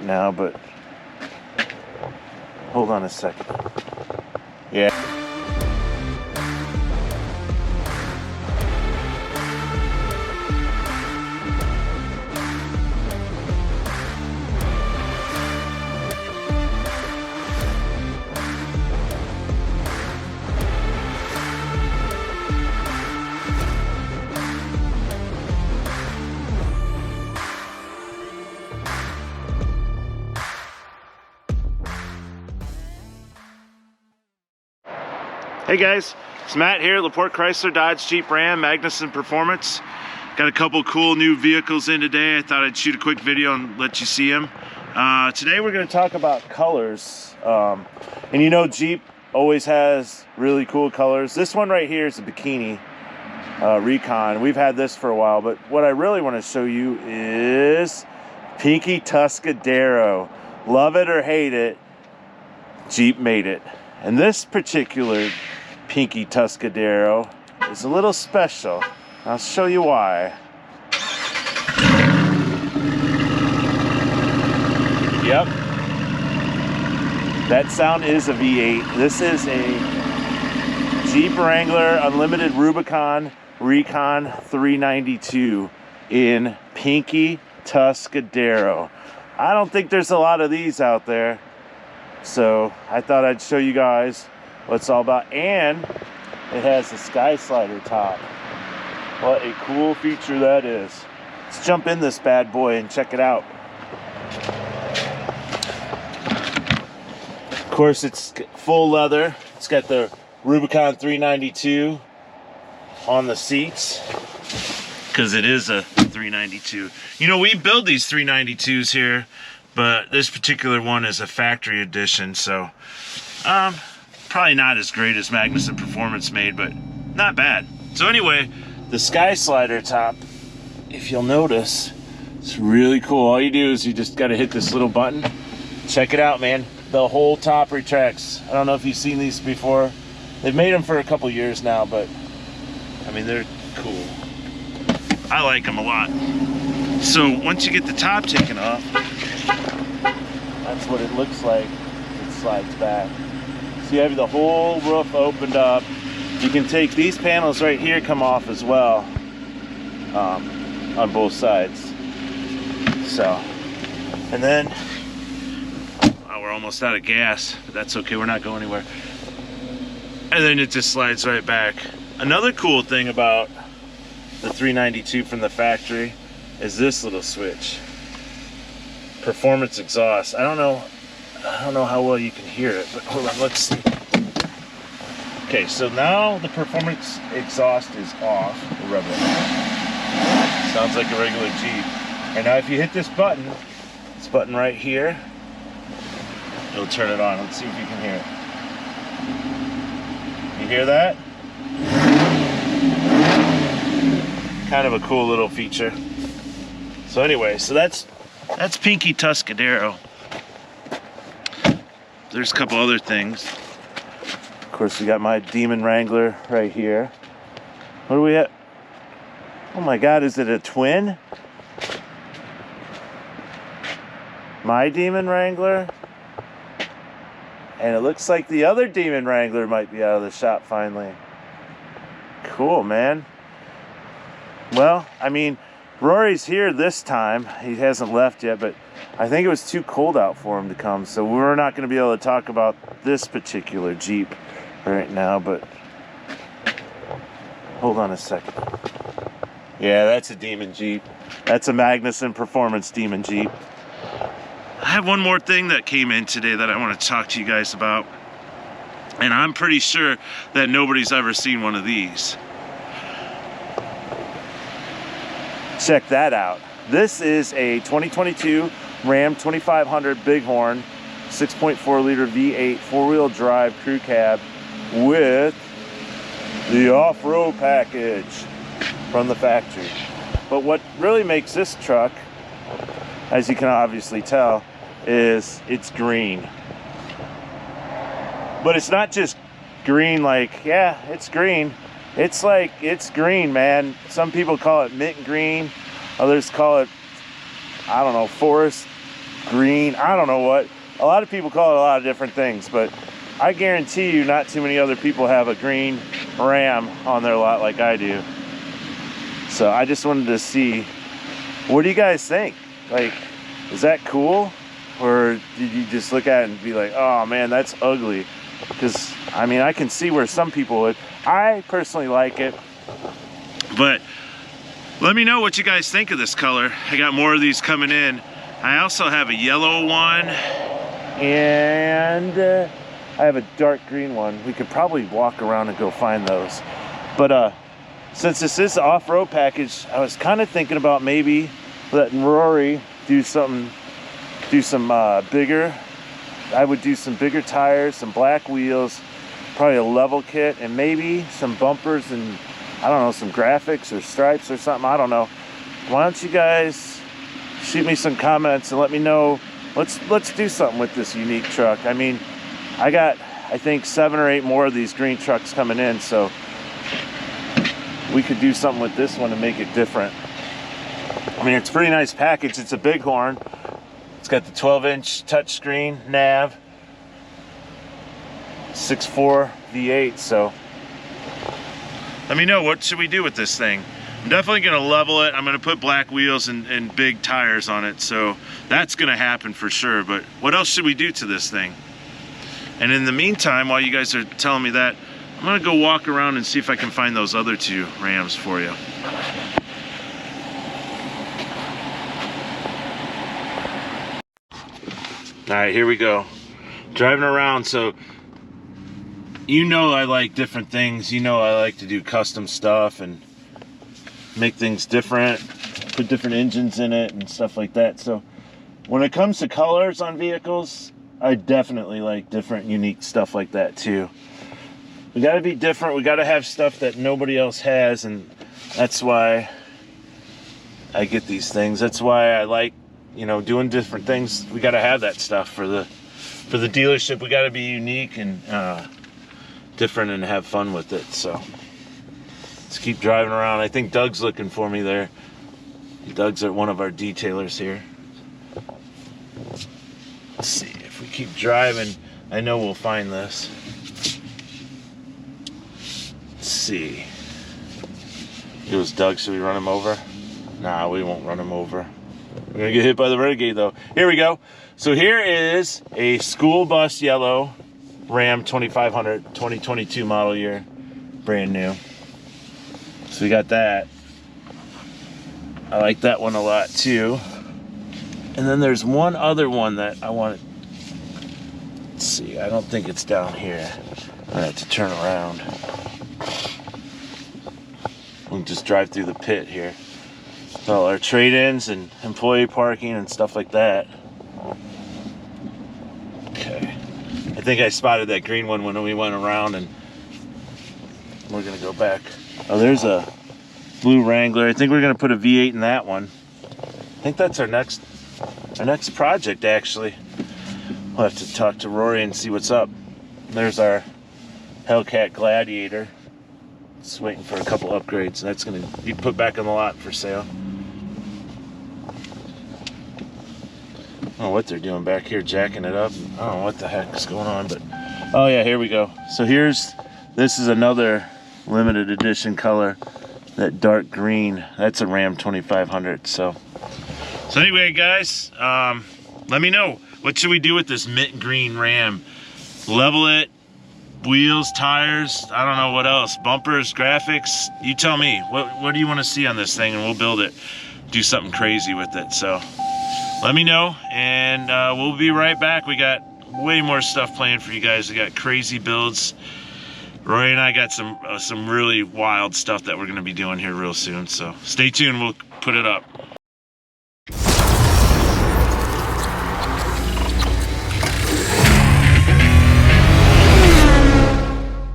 now, but hold on a second. Yeah. Hey guys, it's Matt here, LaPorte Chrysler Dodge Jeep Ram Magnuson Performance. Got a couple cool new vehicles in today. I thought I'd shoot a quick video and let you see them. Today we're going to talk about colors. And you know Jeep always has really cool colors. This one right here is a bikini Recon. We've had this for a while, but what I really want to show you is Pinky Tuscadero. Love it or hate it, Jeep made it. And this particular Pinky Tuscadero is a little special. I'll show you why. Yep. That sound is a V8. This is a Jeep Wrangler Unlimited Rubicon Recon 392 in Pinky Tuscadero. I don't think there's a lot of these out there. So I thought I'd show you guys what it's all about. And it has a sky slider top. What a cool feature that is. Let's jump in this bad boy and check it out. Of course, it's full leather. It's got the Rubicon 392 on the seats, because it is a 392. You know, we build these 392s here, but this particular one is a factory edition, so probably not as great as Magnuson Performance made, but not bad. So anyway, the sky slider top, if you'll notice, it's really cool. All you do is you just got to hit this little button. Check it out, man. The whole top retracts. I don't know if you've seen these before. They've made them for a couple years now, but I mean, they're cool. I like them a lot. So once you get the top taken off, that's what it looks like. It slides back. So you have the whole roof opened up. You can take these panels right here, come off as well, on both sides. So, and then, oh, we're almost out of gas, but that's okay, we're not going anywhere. And then it just slides right back. Another cool thing about the 392 from the factory is this little switch. Performance exhaust. I don't know how well you can hear it, but hold on, let's see. Okay, so now the performance exhaust is off. We'll rub it out. Sounds like a regular Jeep. And now if you hit this button right here, it'll turn it on. Let's see if you can hear it. You hear that? Kind of a cool little feature. So anyway, so that's Pinky Tuscadero. There's a couple other things. Of course, we got my Demon Wrangler right here. What do we have? Oh my God, is it a twin? My Demon Wrangler. And it looks like the other Demon Wrangler might be out of the shop finally. Cool, man. Well, I mean, Rory's here this time. He hasn't left yet, but I think it was too cold out for him to come, so we're not going to be able to talk about this particular Jeep right now, but hold on a second. Yeah, that's a Demon Jeep. That's a Magnuson Performance Demon Jeep. I have one more thing that came in today that I want to talk to you guys about, and I'm pretty sure that nobody's ever seen one of these. Check that out. This is a 2022 Ram 2500 Bighorn 6.4 liter V8 four-wheel drive crew cab with the off-road package from the factory. But what really makes this truck, as you can obviously tell, is it's green. But it's not just green like, yeah, it's green. It's like, it's green, man. Some people call it mint green. Others call it, I don't know, forest green. I don't know what. A lot of people call it a lot of different things, but I guarantee you not too many other people have a green Ram on their lot like I do. So I just wanted to see, what do you guys think? Like, is that cool? Or did you just look at it and be like, oh man, that's ugly? Because, I mean, I can see where some people would. I personally like it. But let me know what you guys think of this color. I got more of these coming in. I also have a yellow one. And I have a dark green one. We could probably walk around and go find those. But since this is the off-road package, I was kind of thinking about maybe letting Rory do some bigger. I would do some bigger tires, some black wheels, probably a level kit, and maybe some bumpers and, I don't know, some graphics or stripes or something. I don't know. Why don't you guys shoot me some comments and let me know. Let's do something with this unique truck. I mean, I got, I think, 7 or 8 more of these green trucks coming in, so we could do something with this one to make it different. I mean, it's a pretty nice package. It's a Bighorn. It's got the 12-inch touchscreen nav, 6.4 V8. So let me know, what should we do with this thing? I'm definitely gonna level it. I'm gonna put black wheels and big tires on it. So that's gonna happen for sure. But what else should we do to this thing? And in the meantime, while you guys are telling me that, I'm gonna go walk around and see if I can find those other 2 Rams for you. All right, here we go. Driving around, so you know I like different things. You know I like to do custom stuff and make things different, put different engines in it and stuff like that. So when it comes to colors on vehicles, I definitely like different, unique stuff like that too. We gotta be different. We gotta have stuff that nobody else has, and that's why I get these things. That's why I like, you know, doing different things. We got to have that stuff for the dealership. We got to be unique and different and have fun with it. So let's keep driving around. I think Doug's looking for me there. Doug's one of our detailers here. Let's see if we keep driving. I know we'll find this. Let's see. It was Doug. Should we run him over? Nah, we won't run him over. We're gonna get hit by the renegade though. Here we go. So here is a school bus yellow Ram 2500 2022 model year, brand new. So we got that. I like that one a lot too. And then there's one other one that I want to, let's see, I don't think it's down here. I have to turn around. We'll just drive through the pit here. All our trade-ins and employee parking and stuff like that. Okay. I think I spotted that green one when we went around, and we're gonna go back. Oh, there's a blue Wrangler. I think we're gonna put a V8 in that one. I think that's our next project, actually. We'll have to talk to Rory and see what's up. There's our Hellcat Gladiator. Just waiting for a couple upgrades. That's gonna be put back on the lot for sale. I don't know what they're doing back here, jacking it up. I don't know what the heck is going on, but oh yeah, here we go. So this is another limited edition color, that dark green. That's a Ram 2500. So anyway, guys, let me know, what should we do with this mint green Ram? Level it, wheels, tires, I don't know what else, bumpers, graphics, you tell me. What do you want to see on this thing, and we'll build it, do something crazy with it. So let me know, and we'll be right back. We got way more stuff planned for you guys. We got crazy builds. Roy and I got some really wild stuff that we're going to be doing here real soon. So stay tuned. We'll put it up.